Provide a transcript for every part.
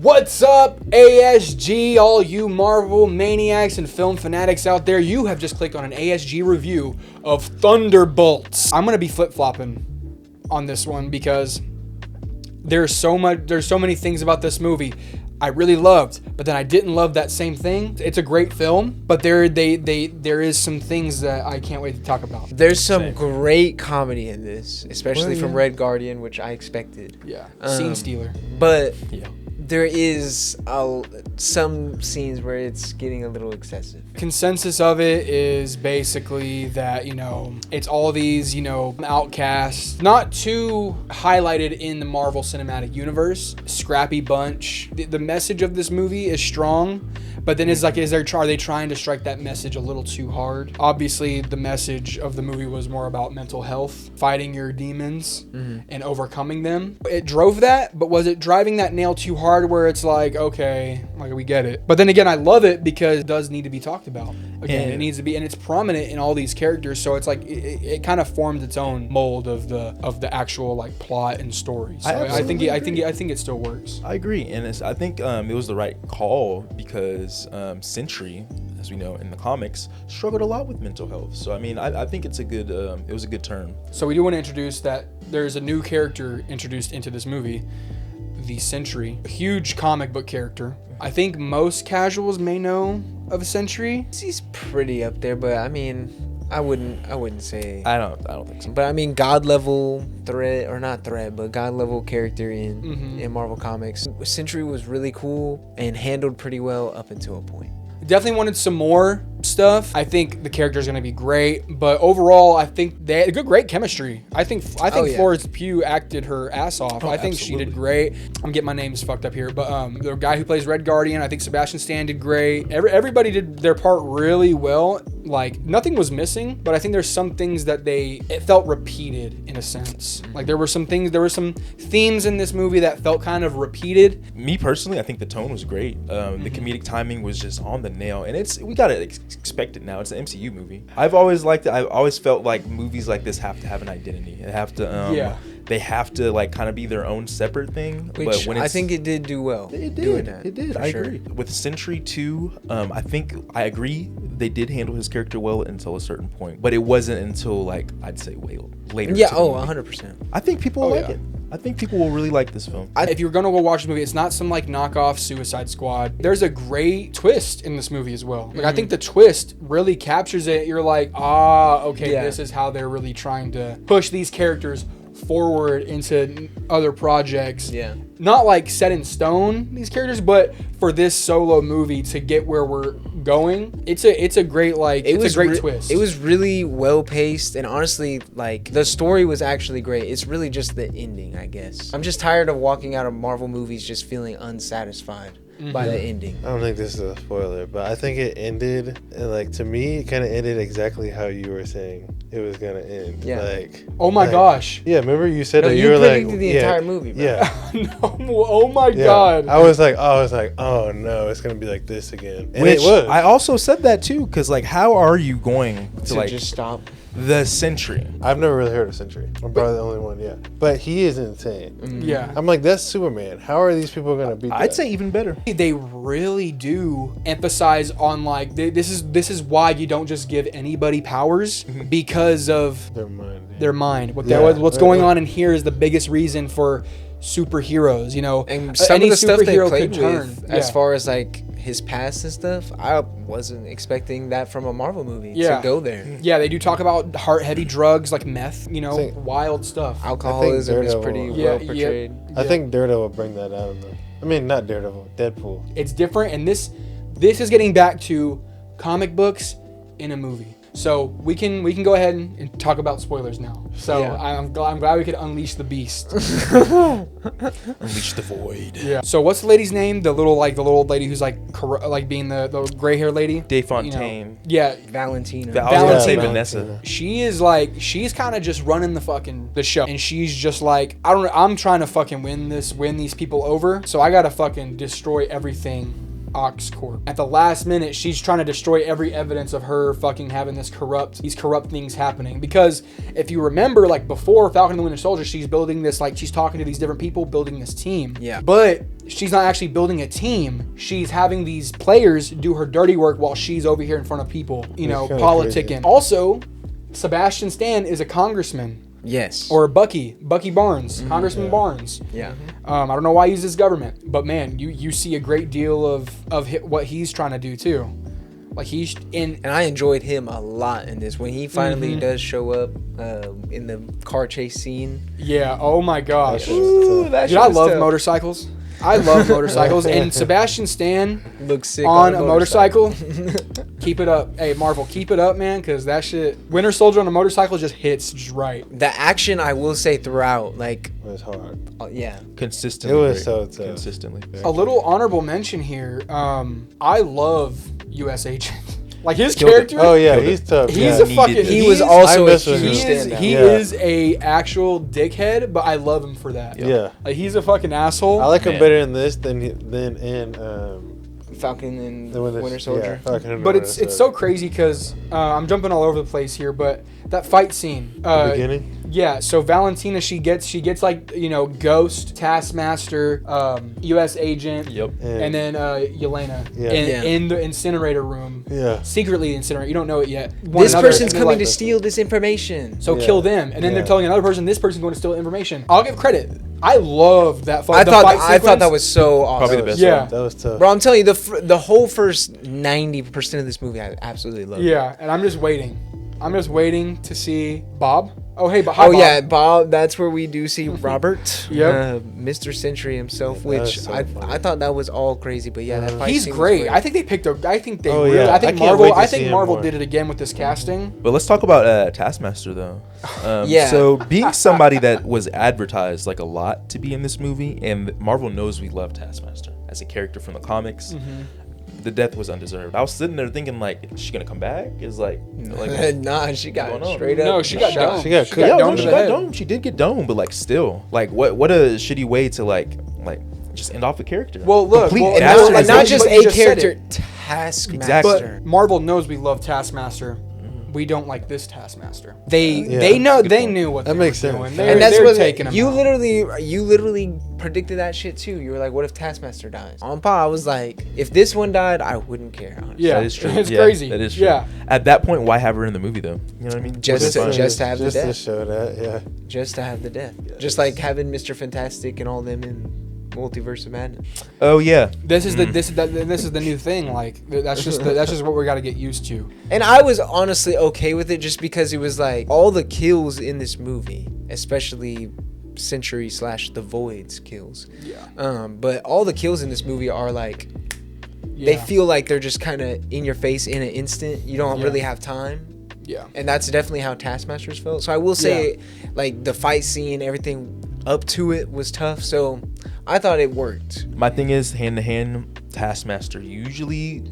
What's up, ASG, all you Marvel maniacs and film fanatics out there? You have just clicked on an ASG review of Thunderbolts. I'm gonna be flip-flopping on this one because there's so many things about this movie I really loved, but then I didn't love that same thing. It's a great film, but there is some things that I can't wait to talk about. There's some great comedy in this, especially from Red Guardian, which I expected. Yeah, scene stealer. But there is some scenes where it's getting a little excessive. Consensus of it is basically that, it's all these, outcasts, not too highlighted in the Marvel Cinematic Universe, scrappy bunch. The message of this movie is strong, but then it's like, are they trying to strike that message a little too hard? Obviously, the message of the movie was more about mental health, fighting your demons and overcoming them. It drove that, but was it driving that nail too hard where it's like, okay, like we get it. But then again, I love it because it does need to be talked about. Again, it needs to be, and it's prominent in all these characters, so it's like it kind of formed its own mold of the actual like plot and story. So I think it still works. I agree, and I think it was the right call because Sentry, as we know in the comics, struggled a lot with mental health. So I mean, I think it's a good it was a good turn. So we do want to introduce that there's a new character introduced into this movie, the Sentry, a huge comic book character. I think most casuals may know of a Sentry. He's pretty up there, but I mean, I wouldn't say. I don't think so. But I mean, God level threat, or not threat, but God level character in Marvel Comics. Sentry was really cool and handled pretty well up until a point. Definitely wanted some more stuff. I think the character is going to be great, but overall, I think they had great chemistry. I think Florence Pugh acted her ass off. I think she did great. I'm getting my names fucked up here, but the guy who plays Red Guardian, I think Sebastian Stan did great. Everybody did their part really well. Like nothing was missing, but I think there's some things that it felt repeated in a sense. Like there were some themes in this movie that felt kind of repeated. Me personally, I think the tone was great. The comedic timing was just on the nail, and we gotta expect it now. It's an MCU movie. I've always liked it. I've always felt like movies like this have to have an identity. They have to they have to like kind of be their own separate thing. Which but when I think it did do well. It did. I agree. With Sentry 2, I think I agree. They did handle his character well until a certain point, but it wasn't until like I'd say later. Yeah. 100%. I think people will like it. I think people will really like this film. If you're gonna go watch the movie, it's not some like knockoff Suicide Squad. There's a great twist in this movie as well. Like I think the twist really captures it. You're like, this is how they're really trying to push these characters forward into other projects. Yeah. Not like set in stone, these characters, but for this solo movie to get where we're going, it's a great twist. It was really well paced, and honestly, like the story was actually great. It's really just the ending, I guess. I'm just tired of walking out of Marvel movies just feeling unsatisfied by the ending. I don't think this is a spoiler, but I think it ended, and like to me, it kind of ended exactly how you were saying it was gonna end. Yeah. Like, oh my gosh. Yeah, remember you said that you were like, predicted the entire movie, bro. Yeah. No, oh my God. I was like, oh no, it's gonna be like this again. And Which it was. I also said that too, because like, how are you going to like just stop the Sentry? I've never really heard of Sentry. I'm probably the only one, but he is insane. Yeah. I'm like, that's Superman. How are these people gonna beat that? I'd say even better. They really do emphasize on like this is why you don't just give anybody powers because of their mind. What's going on in here is the biggest reason for superheroes, and some of the stuff they played with as far as like his past and stuff, I wasn't expecting that from a Marvel movie to go there. Yeah, they do talk about heavy drugs like meth, wild stuff. Alcoholism is pretty well portrayed. I think Daredevil will bring that out. I mean, not Daredevil, Deadpool. It's different, and this is getting back to comic books in a movie. So we can go ahead and talk about spoilers now. So I'm glad we could unleash the beast. Unleash the void. Yeah. So what's the lady's name? The little old lady who's like being the gray hair lady. DeFontaine. Yeah. Valentina. I was gonna say Vanessa. She's kind of just running the show, and she's just like, I'm trying to fucking win these people over, so I gotta fucking destroy everything Oxcorp. At the last minute, she's trying to destroy every evidence of her fucking having these corrupt things happening. Because if you remember, like before Falcon and the Winter Soldier, she's building this, like she's talking to these different people, building this team. Yeah. But she's not actually building a team. She's having these players do her dirty work while she's over here in front of people, you know, politicking. Crazy. Also, Sebastian Stan is a congressman. Yes. Or Bucky Barnes, Congressman Barnes. Yeah. I don't know why he uses government, but man, you see a great deal of what he's trying to do too. Like he's in, and I enjoyed him a lot in this when he finally does show up in the car chase scene. Yeah. Oh my gosh. Ooh, Dude, I love motorcycles. I love motorcycles, and Sebastian Stan looks sick on a motorcycle. Keep it up. Hey, Marvel, keep it up, man, because that shit, Winter Soldier on a motorcycle just hits just right. The action, I will say, throughout, like, It was hard. yeah. Consistently. It was great. so tough. Consistently. A little honorable mention here. I love U.S. Agent. Like his Killed it. character. Oh yeah, he's tough. He's yeah. a fucking. He was he's- also I a miss with huge him. standout. He Yeah. is a actual dickhead, but I love him for that. Yeah. Like he's a fucking asshole. I like him Man. better in this than in Falcon and the Winter Soldier. Yeah, Falcon and But Winter it's Soldier. so crazy because I'm jumping all over the place here, but that fight scene. The beginning. Yeah, so Valentina, she gets like, you know, Ghost, Taskmaster, U.S. Agent, Yep. and then Yelena Yeah. in the incinerator room. Yeah. Secretly incinerator. You don't know it yet. This person's coming to like- steal this information. So Yeah. kill them, and then they're Yeah. telling another person this person's going to steal information. I'll give credit. I love that fight. I the thought fight I thought sequence. that was so awesome. Probably the best Yeah. one. That was tough. Bro, I'm telling you, the whole first 90% of this movie, I absolutely love. Yeah, and I'm just waiting. I'm just waiting to see Bob. Oh hey, but hi, Oh Bob. yeah, Bob. That's where we do see Robert, Yep. Mr. Century himself. Yeah, that Which was so I funny. thought that was all crazy, but yeah, that fight He's scene was great. I think they picked a. I think they. Oh, really, yeah. I think I can't wait Marvel. to I see think him Marvel more. did it again with this casting. But let's talk about Taskmaster though. Yeah. So being somebody that was advertised like a lot to be in this movie, and Marvel knows we love Taskmaster as a character from the comics. The death was undeserved. I was sitting there thinking, like, is she gonna come back? Is like nah, she got going on? straight up. No, she got shot. domed. She got She cooked. got yeah, domed she to the got head. domed. She did get domed, but like still, like what a shitty way to like just end off a character. Well, look, Complete well, And master not, and not is- just but you a just said character, it. Taskmaster. Exactly. But Marvel knows we love Taskmaster. We don't like this Taskmaster. They Yeah. they know That's a good they point. knew what That they makes were sense. doing. And that's they're what taking him you out. literally predicted that shit too. You were like, "What if Taskmaster dies?" On Pa, I was like, "If this one died, I wouldn't care." Honestly. Yeah, that is true. it's Yeah, crazy. That is true. Yeah. At that point, why have her in the movie though? You know what I mean? Just What's the fun? to have the just to death. show that, yeah. Just to have the death, just like having Mr. Fantastic and all them in Multiverse of Madness. Oh yeah. This is the this is the new thing. Like that's just what we got to get used to. And I was honestly okay with it just because it was like all the kills in this movie, especially Century / the Void's kills. Yeah. But all the kills in this movie are like they feel like they're just kind of in your face in an instant. You don't Yeah. really have time. Yeah. And that's definitely how Taskmasters felt. So I will say, like, the fight scene, everything up to it was tough. So I thought it worked. My thing is hand to hand Taskmaster. Usually,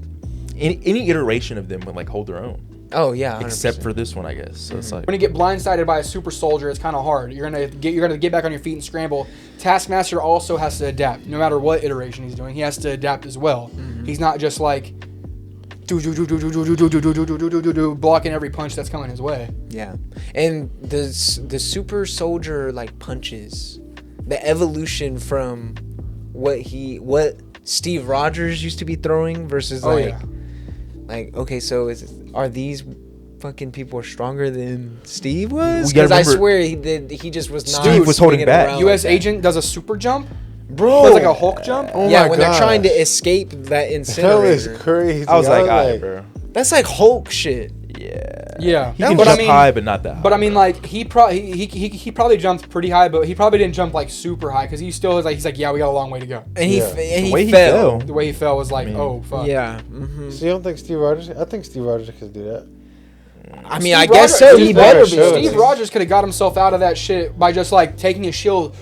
any iteration of them would like hold their own, Oh yeah, 100%. except for this one, I guess. So it's like When you get blindsided by a super soldier, it's kind of hard. You're gonna get back on your feet and scramble. Taskmaster also has to adapt, no matter what iteration he's doing. He has to adapt as well. He's not just like blocking every punch that's coming his way. Yeah, and the super soldier like punches, the evolution from what Steve Rogers used to be throwing versus like okay, so are these fucking people stronger than Steve was? We gotta Because I remember- swear he just was not. Steve was holding swinging back. around U.S. like that. Agent does a super jump. Bro, Does like a Hulk jump. Oh yeah, my when they're trying to gosh. escape that That incinerator. was crazy. I was like, alright, bro. That's like Hulk shit. Yeah. Yeah, He can but jump high, but not that high. But I mean, like he probably jumped pretty high, but he probably didn't jump like super high because he still is like he's like, yeah, we got a long way to go. And Yeah. he the way he fell. fell. The way he fell was like, I mean, oh fuck. Yeah. So you don't think Steve Rogers? I think Steve Rogers could do that. I mean, Steve I guess Rogers- so. Steve He better Rogers- be. Rogers- Steve Rogers could have got himself out of that shit by just like taking his shield,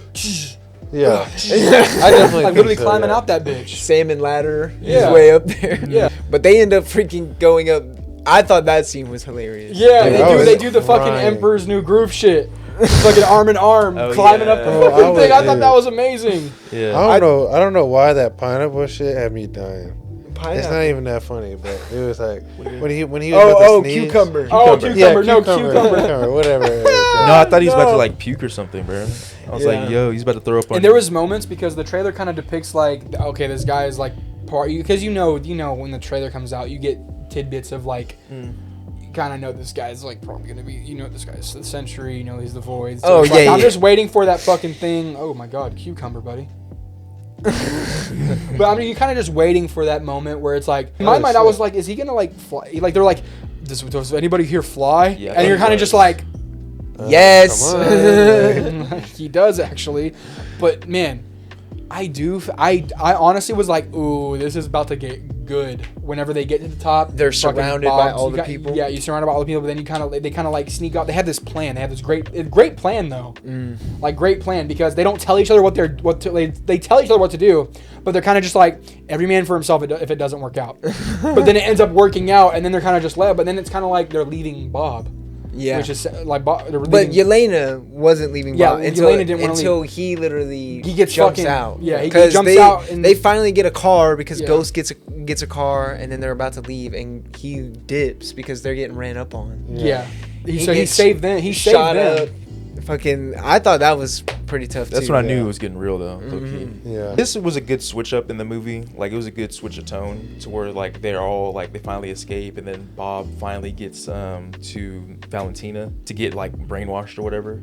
Yeah. I definitely like think literally so, climbing yeah. out that bitch. Salmon ladder Yeah. his way up there. Yeah. But they end up freaking going up. I thought that scene was hilarious. Yeah, Dude, they I do. was They do the fucking crying. Emperor's New Groove shit. It's like an arm in arm, Oh, climbing up yeah. the Oh, fucking I thing. I was- thought that was amazing. Yeah. I don't know why that pineapple shit had me dying. pineapple. It's not even that funny, but it was like when he was Oh, about to oh, sneeze. cucumber. Oh, Cucumber. cucumber. No, cucumber. Whatever. it is. No, I thought he was about to like puke or something, bro. I was Yeah. like, yo, he's about to throw up on And there you. was moments because the trailer kind of depicts like, okay, this guy is like part, because you know when the trailer comes out, you get tidbits of like, you kind of know this guy's like probably gonna be, this guy's the Century, he's the Void. So Oh, it's like, yeah, I'm yeah. just waiting for that fucking thing. Oh my god, cucumber, buddy. But I mean, you're kind of just waiting for that moment where it's like, in my mind, I was like, is he gonna like fly? Like they're like, does anybody here fly? Yeah, and you're kind of just like, Yes. Come on. he does actually, but man, I honestly was like, ooh, this is about to get good. Whenever they get to the top, They're fucking surrounded by bombs. all You the people. Yeah, you're surrounded by all the people, but then they kind of like sneak out. They have this plan. They have this great plan though, like great plan, because they don't tell each other they tell each other what to do, but they're kind of just like every man for himself if it doesn't work out. But then it ends up working out, and then they're kind of just led. But then it's kind of like they're leaving Bob. Yeah. Which is like Bob. But Yelena wasn't leaving Yeah, Bob until, Yelena didn't wanna until he literally He gets jumps fucking- out. yeah, he 'Cause jumps they, out and- they finally get a car because Yeah. Ghost gets a car, and then they're about to leave, and he dips because they're getting ran up on. Yeah. He So he gets saved them. He saved shot them. up. Fucking, I thought that was pretty tough That's too. when I knew yeah. it was getting real though. Low-key. Yeah. This was a good switch up in the movie. Like it was a good switch of tone to where like they're all like they finally escape, and then Bob finally gets to Valentina to get like brainwashed or whatever.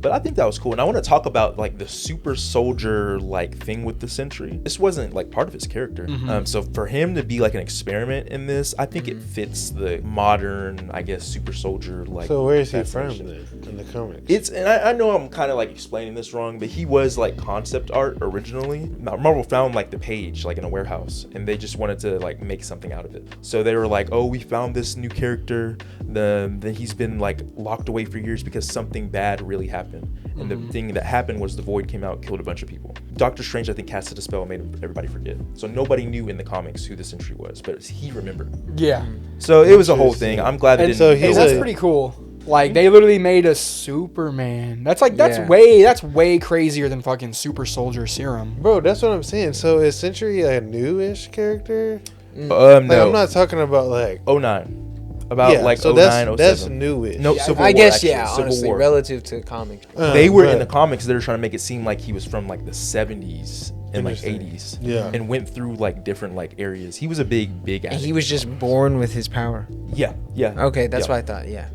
But I think that was cool, and I want to talk about like the super soldier like thing with the Sentry. This wasn't like part of his character. So for him to be like an experiment in this, I think it fits the modern, I guess, super soldier like. So where is he from fascination. then in the comics? It's, and I know I'm kind of like explaining this wrong, but he was like concept art originally. Marvel found like the page like in a warehouse, and they just wanted to like make something out of it. So they were like, oh, we found this new character. Then he's been like locked away for years because something bad really happened. And the thing that happened was the Void came out, killed a bunch of people. Doctor Strange, I think, casted a spell, and made everybody forget. So nobody knew in the comics who the Sentry was, but he remembered. Yeah. So it was a whole thing. I'm glad they And didn't. so and he's that's a- pretty cool. Like they literally made a Superman. That's Yeah. way crazier than fucking Super Soldier Serum. Bro, that's what I'm saying. So is Sentry a newish character? no. Like, I'm not talking about like. 09. About Yeah, like so 09, that's 07. newish. No, Yeah, Civil I War, guess actually, yeah. Civil Honestly, War. relative to comics. They were but- in the comics. They were trying to make it seem like he was from like the 70s and like Interesting. 80s. Yeah. And went through like different like areas. He was a big And actor. he was just born with his power. Yeah. Okay, that's Yeah. what I thought. Yeah.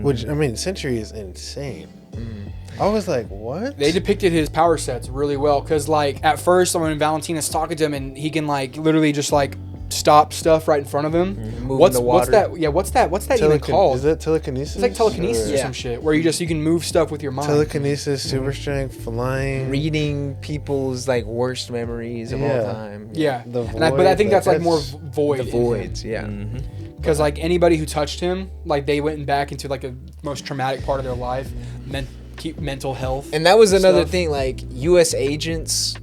Which I mean, Sentry is insane. I was like, what? They depicted his power sets really well, because like at first when Valentina's talking to him and he can like literally just like stop stuff right in front of him. Moving What's the what's water. that? Yeah, what's that even called? Is that telekinesis? It's like telekinesis or Yeah. some shit, where you can move stuff with your mind. Telekinesis, super strength, flying. Reading people's like worst memories of all Yeah. time. Yeah, The but I void, think that's like more that's- void. The voids. Yeah. Because like anybody who touched him, like they went back into like a most traumatic part of their life, keep mental health. And that was another stuff. thing. Like U.S. agents'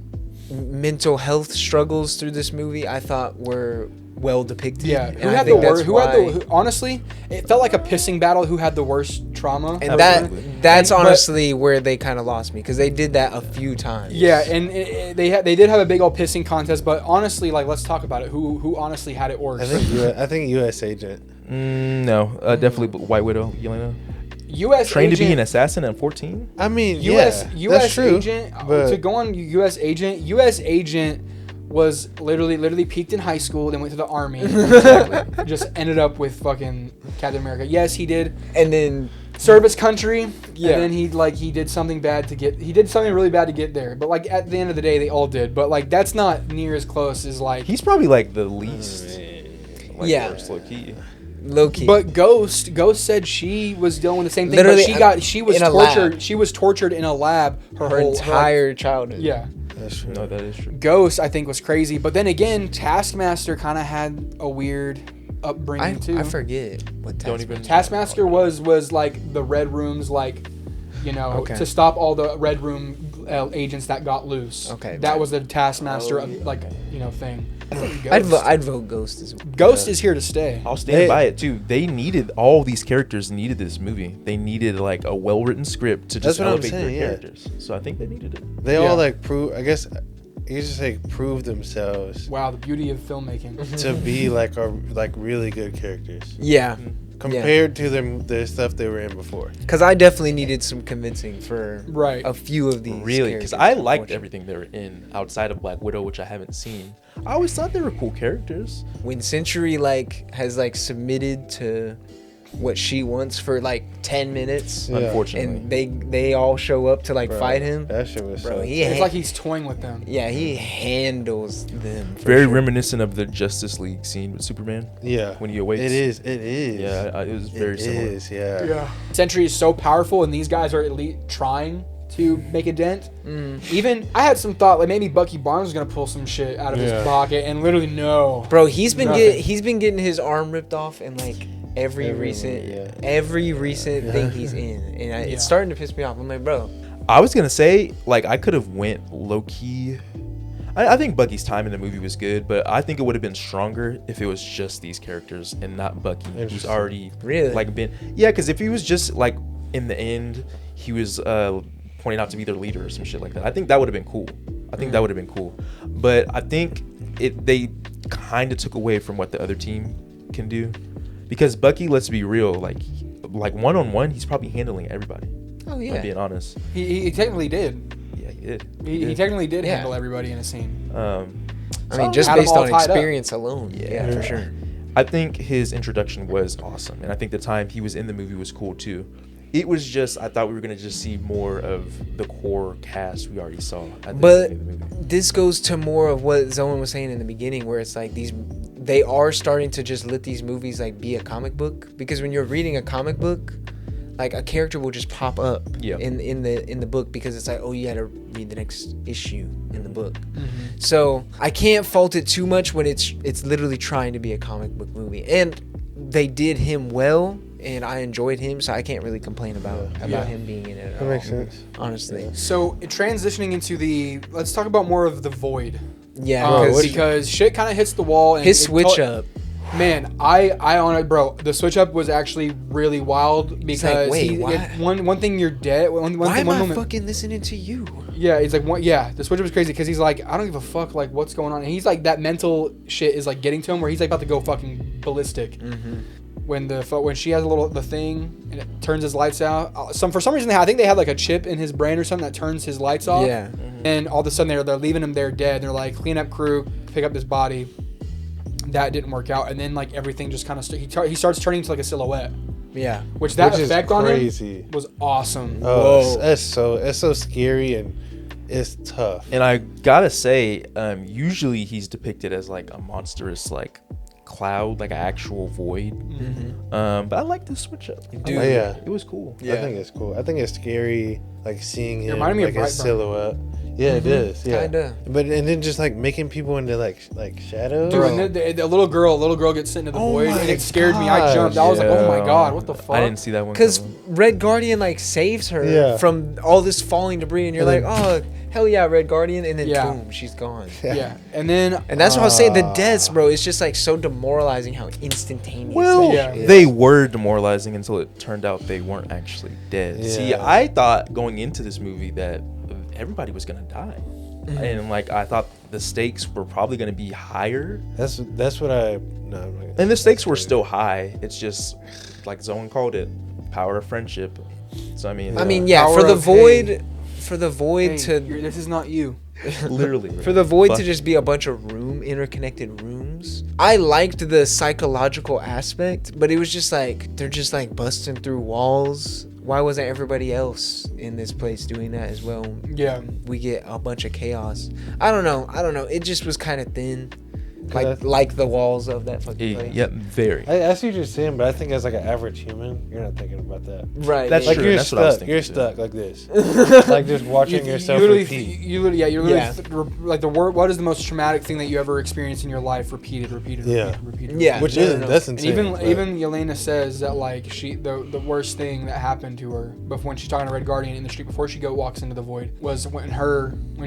mental health struggles through this movie, I thought were well depicted. Yeah, And who I had the think worst? that's Who had why- the? Honestly, it felt like a pissing battle. Who had the worst trauma? And that's But- honestly where they kind of lost me, because they did that a few times. Yeah, and they did have a big old pissing contest. But honestly, like let's talk about it. Who honestly had it worse? I think U.S. agent. No, definitely White Widow, Yelena. U.S. Trained agent, to be an assassin at 14. I mean, U.S. yeah, U.S. that's true. agent but to go on U.S. agent. U.S. agent was literally peaked in high school, then went to the army, just ended up with fucking Captain America. Yes, he did And then serve his country. Yeah. And then he did something really bad to get there. But like at the end of the day, they all did. But like that's not near as close as like. He's probably like the least. Like, Yeah. worst low-key. low key. But Ghost said she was dealing with the same thing. Literally, but she was in a tortured. lab. She was tortured in a lab her her whole entire childhood. yeah. That's true. No, that is true. Ghost, I think, was crazy. But then again, Taskmaster kind of had a weird upbringing too. I forget what Don't even. Taskmaster was like the Red Rooms, like, Okay. to stop all the Red Room agents that got loose. Okay. That was the Taskmaster, thing. I'd vote Ghost as well. Ghost is here to stay. I'll stand by it too. They needed all these characters needed this movie. They needed like a well-written script to just That's what I'm elevate saying, their yeah. characters. So I think they needed it. They Yeah. all like prove. I guess you just like prove themselves Wow, the beauty of filmmaking. to be like really good characters Yeah. compared to their stuff they were in before. Because I definitely needed some convincing for Right. a few of these. Really, because characters, I liked unfortunately. everything they were in outside of Black Widow, which I haven't seen. I always thought they were cool characters. When Century has submitted to what she wants for 10 minutes, Yeah. Unfortunately, and they all show up to Bro, fight him. That shit was Bro, so It's like he's toying with them. Yeah, he handles them. for very sure. reminiscent of the Justice League scene with Superman yeah. when he awakes. It is. Yeah, it was very It similar. is, yeah. Sentry is so powerful, and these guys are at least trying to make a dent. Even I had some thought maybe Bucky Barnes was gonna pull some shit out of his Yeah. pocket, and literally no. Bro, he's been Nothing. getting his arm ripped off in every recent thing he's in, and it's starting to piss me off. I'm like, bro, I was gonna say I could have went low key. I think Bucky's time in the movie was good, but I think it would have been stronger if it was just these characters and not Bucky, who's Interesting. already Really? because if he was just in the end he was pointing out to be their leader or some shit like that. I think that would have been cool. But I think they kind of took away from what the other team can do, because Bucky, let's be real, like one-on-one, he's probably handling everybody. oh I'm yeah, being honest. He technically did. Yeah, he did. He technically did Yeah. handle everybody in a scene. I mean, just had 'em based all on tied up. experience alone, yeah, for sure. I think his introduction was awesome, and I think the time he was in the movie was cool too. It was just, I thought we were gonna just see more of the core cast we already saw at the But beginning of the movie. this goes to more of what Zoe was saying in the beginning, where it's they are starting to just let these movies be a comic book, because when you're reading a comic book, a character will just pop up Yeah. in the book, because it's oh, you had to read the next issue in the book. Mm-hmm. So I can't fault it too much when it's literally trying to be a comic book movie, and they did him well, and I enjoyed him, so I can't really complain about him being in it at That all, makes sense. honestly. So transitioning into let's talk about more of the Void. Yeah, Because shit kind of hits the wall. And his it switch up. Man, I on it, bro. The switch up was actually really wild because wait, why? one thing you're dead. Why am I fucking listening to you? Yeah, it's the switch up was crazy because he's like, I don't give a fuck what's going on. And he's that mental shit is getting to him where he's about to go fucking ballistic. Mm-hmm. When she has the thing and it turns his lights out. For some reason I think they had a chip in his brain or something that turns his lights off. Yeah. And all of a sudden they're leaving him there dead. They're like, clean up crew, pick up this body. That didn't work out, and then everything just kind of he starts turning into a silhouette. Yeah. Which that Which is effect on crazy. him was awesome. Oh, it's so scary and it's tough. And I gotta say, usually he's depicted as a monstrous cloud, an actual void. Mm-hmm. But I like the switch up. Dude. Yeah. It was cool. I think it's cool. I think it's scary, seeing him reminded me of his Brightburn. silhouette. Yeah, it is. Yeah. Kinda. But and then just making people into shadows. Dude, and then the little girl gets sent into the Oh void, my and it scared me. I jumped. I was like, oh my god, what the fuck? I didn't see that one. Because coming. Red Guardian saves her Yeah. from all this falling debris, and you're And like, oh, hell yeah, Red Guardian, and then Yeah. boom, she's gone. Yeah, and then And that's what I was saying. The deaths, bro, it's just so demoralizing how instantaneous. Well, Yeah. they were demoralizing until it turned out they weren't actually dead. Yeah. See, I thought going into this movie that everybody was gonna die, and I thought the stakes were probably gonna be higher, That's what I. No, I'm not- and the stakes were still high. It's just like Zone called it, power of friendship. So I mean, yeah, Power for the of, void, hey, for the void hey, to this is not you. literally for the void But- to just be a bunch of interconnected rooms. I liked the psychological aspect, but it was just they're just busting through walls. Why wasn't everybody else in this place doing that as well? Yeah. We get a bunch of chaos. I don't know. It just was kind of thin. I- Like the walls of that fucking place. Yep, very. I see what you're saying, but I think as an average human, you're not thinking about that. Right. That's yeah. true. You're That's what I was stuck. thinking You're too. stuck like this, just watching yourself literally, repeat. you literally, yeah, you're literally Yeah. the word. What is the most traumatic thing that you ever experienced in your life? Repeated. Yeah. Yeah. Which no, isn't no. that's And insane. even Yelena says that the worst thing that happened to her before when she's talking to Red Guardian in the street before she walks into the void was when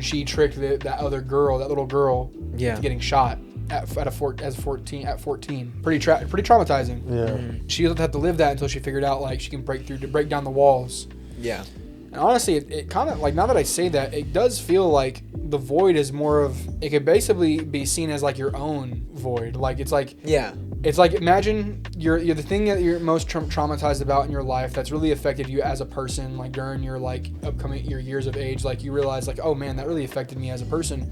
she tricked that little girl Yeah. into getting shot at 14. Pretty traumatizing. Yeah. Mm-hmm. She doesn't have to live that until she figured out she can break down the walls. Yeah. And honestly, it kind of like, now that I say that, it does feel like the void is more of, it could basically be seen as like your own void. Like it's like, Yeah. it's like, imagine you're the thing that you're most traumatized about in your life that's really affected you as a person, like during your like upcoming your years of age. Like you realize like, oh man, that really affected me as a person.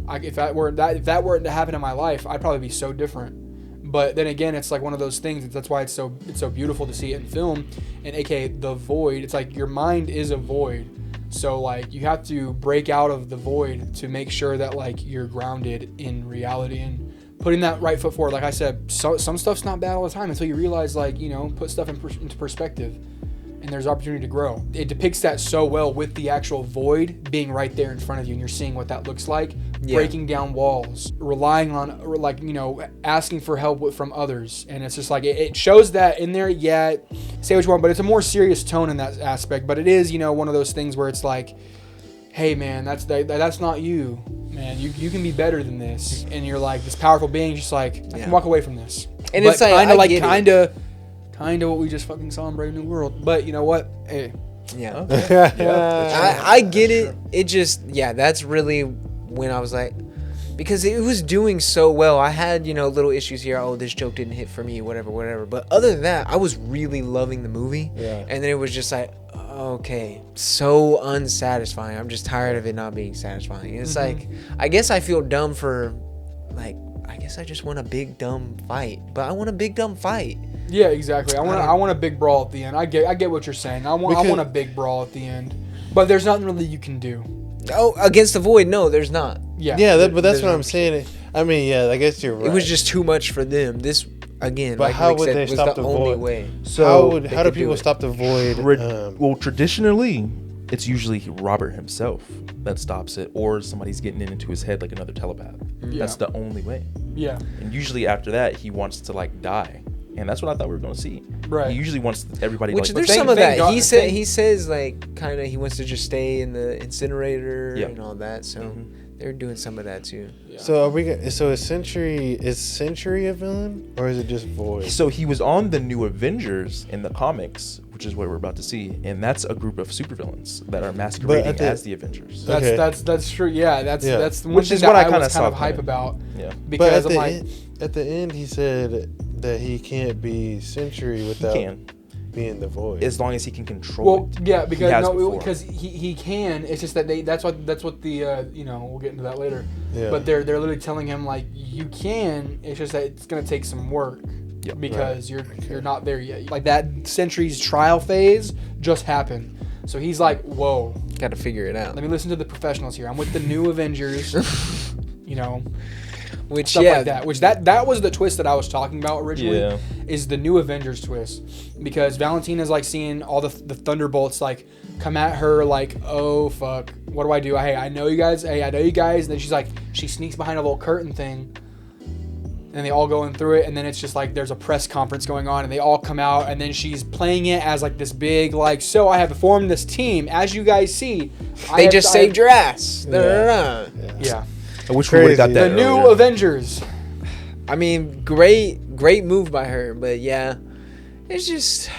If that were to happen in my life, I'd probably be so different. But then again, it's like one of those things. That's why it's so beautiful to see it in film, and aka the void. It's like your mind is a void, so like you have to break out of the void to make sure that like you're grounded in reality and putting that right foot forward. Like I said, some stuff's not bad all the time until you realize, like, you know, put stuff into perspective, and there's opportunity to grow. It depicts that so well with the actual void being right there in front of you, and you're seeing what that looks like. Yeah. Breaking down walls, relying on, like, you know, asking for help from others. And it's just like, it shows that in there. Yeah, say what you want, but it's a more serious tone in that aspect. But it is, you know, one of those things where it's like, hey man, that's not you, man. You can be better than this. And you're like this powerful being, just like, I can walk away from this. And but it's like, kind of what we just fucking saw in Brave New World. But you know what? Hey. Yeah. Okay. I get it. It just, yeah, that's really when I was like, because it was doing so well. I had, you know, little issues here. Oh, this joke didn't hit for me, whatever. But other than that, I was really loving the movie. Yeah. And then it was just like, okay, so unsatisfying. I'm just tired of it not being satisfying. It's like, I guess I feel dumb for, like, I guess I just want a big dumb fight. But I want a big dumb fight. Yeah, exactly. I want a big brawl at the end. I get what you're saying. I want a big brawl at the end. But there's nothing really you can do. Oh, against the void? No, there's not. Yeah. But that's what I'm saying. I mean, yeah, I guess you're right. It was just too much for them. This, again, but like how Rick would said, they was stop the the only void? way. So how do people stop the void? Well, traditionally, it's usually Robert himself that stops it, or somebody's getting into his head like another telepath. Yeah. That's the only way. Yeah. And usually after that, he wants to like die. And that's what I thought we were going to see. Right. He usually wants everybody to, which like, there's some of that. He says like kind of he wants to just stay in the incinerator and all that. So they're doing some of that too. Yeah. So is Sentry a villain, or is it just Void? So he was on the New Avengers in the comics, which is what we're about to see, and that's a group of supervillains that are masquerading as the Avengers. That's true. Yeah, that's the one thing that I was kind of hype about. Yeah. Because but at the end he said that he can't be Sentry without being the Void, as long as he can control it. Yeah, because he can. It's just that that's what the we'll get into that later. Yeah. But they're literally telling him like you can. It's just that it's gonna take some work. Yep. Because you're not there yet. Like that Sentry's trial phase just happened, so he's like, whoa, got to figure it out. Let me listen to the professionals here. I'm with the New Avengers. Which stuff like that. Which that was the twist that I was talking about originally. Yeah. Is the New Avengers twist, because Valentina's like seeing all the Thunderbolts like come at her like, oh fuck, what do I do? Hey, I know you guys. And then she's like, she sneaks behind a little curtain thing, and they all going through it, and then it's just like there's a press conference going on, and they all come out, and then she's playing it as like this big like, so I have formed this team, as you guys see. They just saved your ass. Yeah. I wish we would have got that. The New Avengers. I mean, great move by her, but yeah, it's just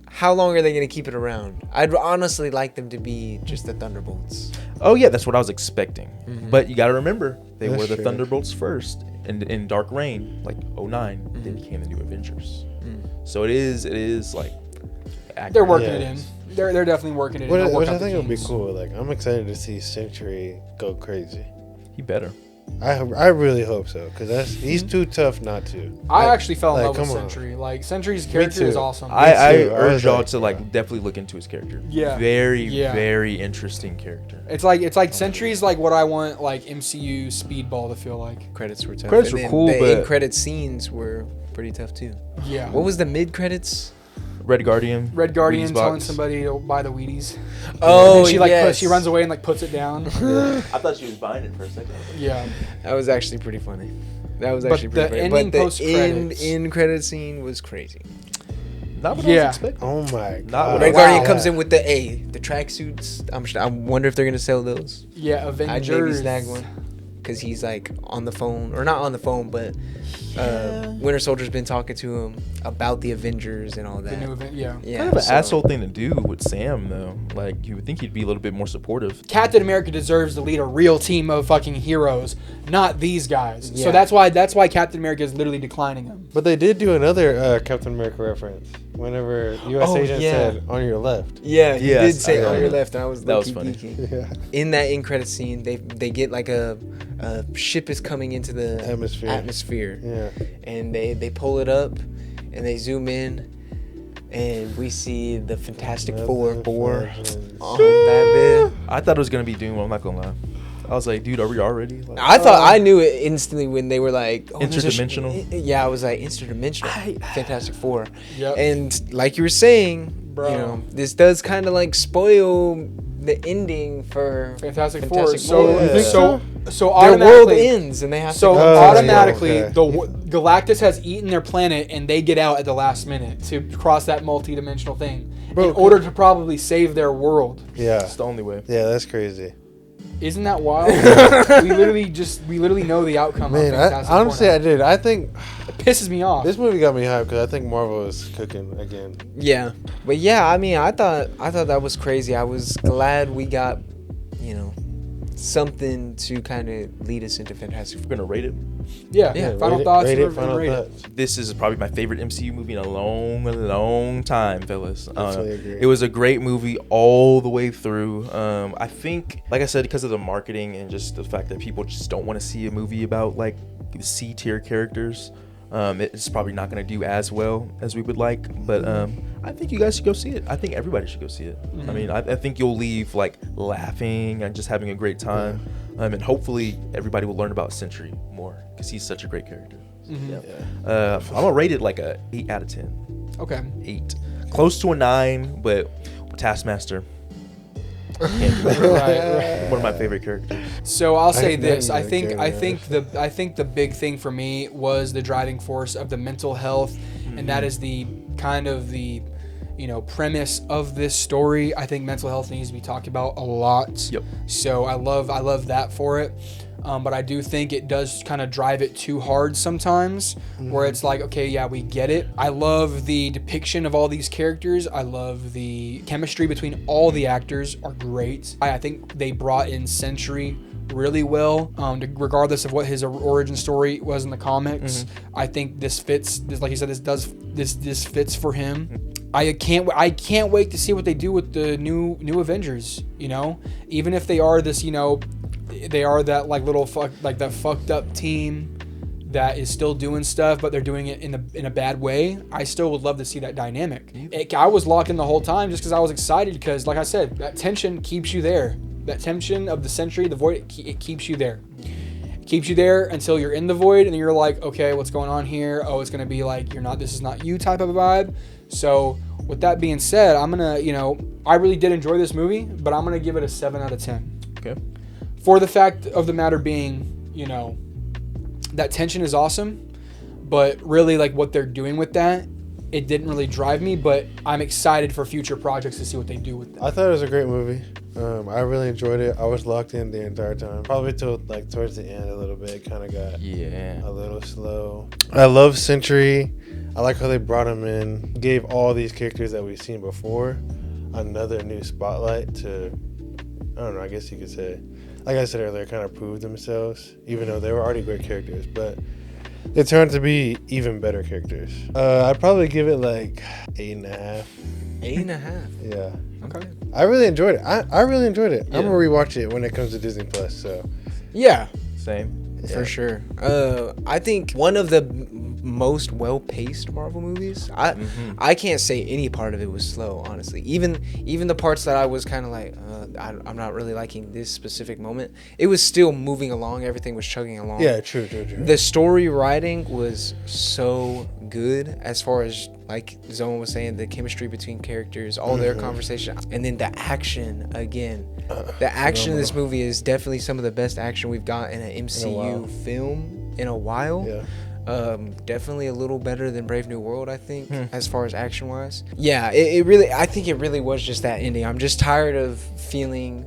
how long are they going to keep it around? I'd honestly like them to be just the Thunderbolts. Oh yeah, that's what I was expecting. But you got to remember, they were the Thunderbolts first, and in Dark Reign, like 09, they became the New Avengers. So it is like accurate. They're working it in. They're definitely working it in. Which I think would be cool. Like, I'm excited to see Sentry go crazy. He better. I really hope so, because he's too tough not to. I actually fell in love with Sentry. Like, Sentry's character is awesome. I urge y'all to definitely look into his character. Yeah. Very interesting character. It's like Sentry's like what I want like MCU Speedball to feel like. Credits were tough. Credits were cool, but the in-credit scenes were pretty tough too. Yeah. What was the mid-credits? Red Guardian telling somebody to buy the Wheaties. Oh, and she runs away and like puts it down. I thought she was buying it for a second. Yeah. That was actually pretty funny. But the end credit scene was crazy. Not what I was expecting. Oh my god. Red Guardian comes in with the tracksuits. I wonder if they're gonna sell those. Yeah, Avengers. I'd maybe snag one. because he's like on the phone, or not on the phone, but Winter Soldier's been talking to him about the Avengers and all that. The new event, yeah. Kind of an asshole thing to do with Sam, though. Like, you would think he'd be a little bit more supportive. Captain America deserves to lead a real team of fucking heroes, not these guys. Yeah. So that's why Captain America is literally declining him. But they did do another Captain America reference. Whenever U.S. agent said, on your left. Yeah, he Yes, did say I on your remember. left, and I was That was low-key funny. geeking. Yeah. In that end credit scene, they get like a ship is coming into the atmosphere. Yeah. And they pull it up, and they zoom in, and we see the Fantastic Four on that bit. I thought it was going to be Doom, I'm not going to lie. I was like, dude, are we already? Like, I thought I knew it instantly when they were like, Interdimensional? Yeah, I was like, interdimensional. Fantastic Four. Yep. And like you were saying, Bro. you know, this does kind of like spoil the ending for Fantastic Four. Fantastic So, Four. You think so Their automatically, world ends, and they have So to. automatically, yeah, okay. the Galactus has eaten their planet, and they get out at the last minute to cross that multi-dimensional thing Bro, in order to probably save their world. Yeah. it's the only way. Yeah, that's crazy. Isn't that wild? we literally know the outcome. Man, of I, Fantastic honestly, Four I now. did. I think It pisses me off. this movie got me hyped because I think Marvel is cooking again. Yeah, but yeah, I mean, I thought that was crazy. I was glad we got, you know, something to kind of lead us into Fantastic Four. We're going to rate it. yeah. Yeah, Final thoughts. Rate we're it, gonna final rate it. thoughts. This is probably my favorite MCU movie in a long time, fellas. Definitely agree. It was a great movie all the way through. I think, like I said, because of the marketing and just the fact that people just don't want to see a movie about like C tier characters, it's probably not going to do as well as we would like. But I think you guys should go see it. I think everybody should go see it. I mean, I think you'll leave like laughing and just having a great time. And hopefully everybody will learn about Sentry more because he's such a great character. I'm gonna rate it like a 8 out of 10. Okay. 8, close to a 9, but Taskmaster. Can't do that. Right. One of my favorite characters. So I'll say know this. you I don't think care, I man. think the big thing for me was the driving force of the mental health, and that is the kind of the premise of this story. I think mental health needs to be talked about a lot. Yep. So I love that for it. But I do think it does kind of drive it too hard sometimes, where it's like, okay, yeah, we get it. I love the depiction of all these characters. I love the chemistry between all the actors are great. I think they brought in Sentry really well, regardless of what his origin story was in the comics. I think this fits. Like you said, this fits for him. I can't wait to see what they do with the new Avengers. Even if they are this, they are that like little that fucked up team that is still doing stuff, but they're doing it in a bad way. I still would love to see that dynamic. I was locked in the whole time just because I was excited because, like I said, that tension keeps you there. That tension of the Sentry, the Void, it keeps you there. It keeps you there until you're in the Void and you're like, okay, what's going on here? Oh, it's gonna be like this is not you type of a vibe. So with that being said, I'm gonna, I really did enjoy this movie, but I'm gonna give it a 7 out of 10. Okay. For the fact of the matter being, that tension is awesome, but really like what they're doing with that, it didn't really drive me, but I'm excited for future projects to see what they do with that. I thought it was a great movie. I really enjoyed it. I was locked in the entire time. Probably till like towards the end a little bit. It kind of got a little slow. I love Sentry. I like how they brought him in. Gave all these characters that we've seen before another new spotlight to, I don't know, I guess you could say, like I said earlier, kind of prove themselves, even though they were already great characters, but they turned to be even better characters. I'd probably give it like 8.5. 8.5. Yeah. Okay. I really enjoyed it. I really enjoyed it. Yeah. I'm gonna rewatch it when it comes to Disney Plus. So Yeah, Same. for sure. I think one of the most well-paced Marvel movies. I can't say any part of it was slow, honestly. Even the parts that I was kind of like, I'm not really liking this specific moment. It was still moving along. Everything was chugging along. yeah, true. The story writing was so good, as far as like Zone was saying, the chemistry between characters, all their conversation, and then the action again. The action in this movie is definitely some of the best action we've got in an MCU film in a while. Yeah. Definitely a little better than Brave New World, I think, as far as action wise. Yeah, I think it really was just that ending. I'm just tired of feeling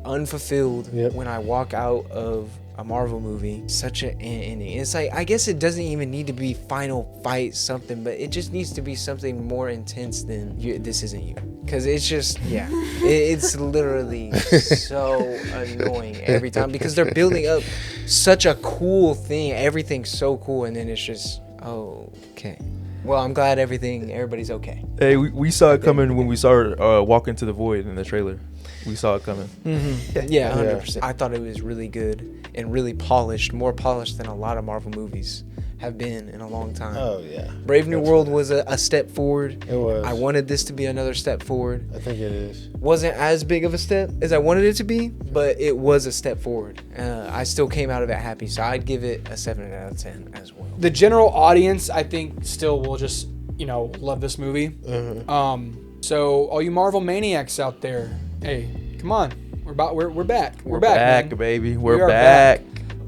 unfulfilled when I walk out of a Marvel movie, such an ending. It's like, I guess it doesn't even need to be final fight something, but it just needs to be something more intense than this isn't you. Because it's just, yeah, it's literally so annoying every time because they're building up such a cool thing. Everything's so cool, and then it's just, okay. Well, I'm glad everybody's okay. Hey, we saw it coming when we saw her walk into the void in the trailer. We saw it coming. Mm-hmm. Yeah, 100%. I thought it was really good and really polished, more polished than a lot of Marvel movies have been in a long time. Oh, yeah. Brave New World was a step forward. It was. I wanted this to be another step forward. I think it is. Wasn't as big of a step as I wanted it to be, but it was a step forward. I still came out of it happy, so I'd give it a 7 out of 10 as well. The general audience, I think, still will just, love this movie. Mm-hmm. So all you Marvel maniacs out there, hey, come on. We're back. We're We're back, back, man. baby. We We're are back.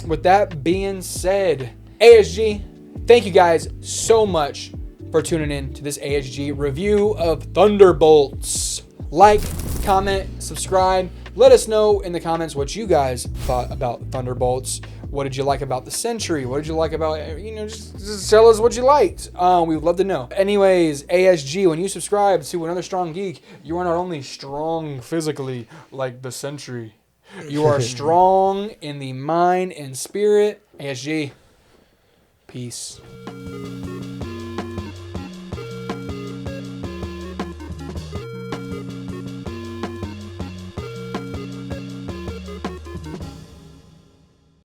With that being said, ASG, thank you guys so much for tuning in to this ASG review of Thunderbolts. Like, comment, subscribe. Let us know in the comments what you guys thought about Thunderbolts. What did you like about the Century? What did you like about, just tell us what you liked. We would love to know. Anyways, ASG, when you subscribe to Another Strong Geek, you are not only strong physically like the Century, you are strong in the mind and spirit. ASG, peace.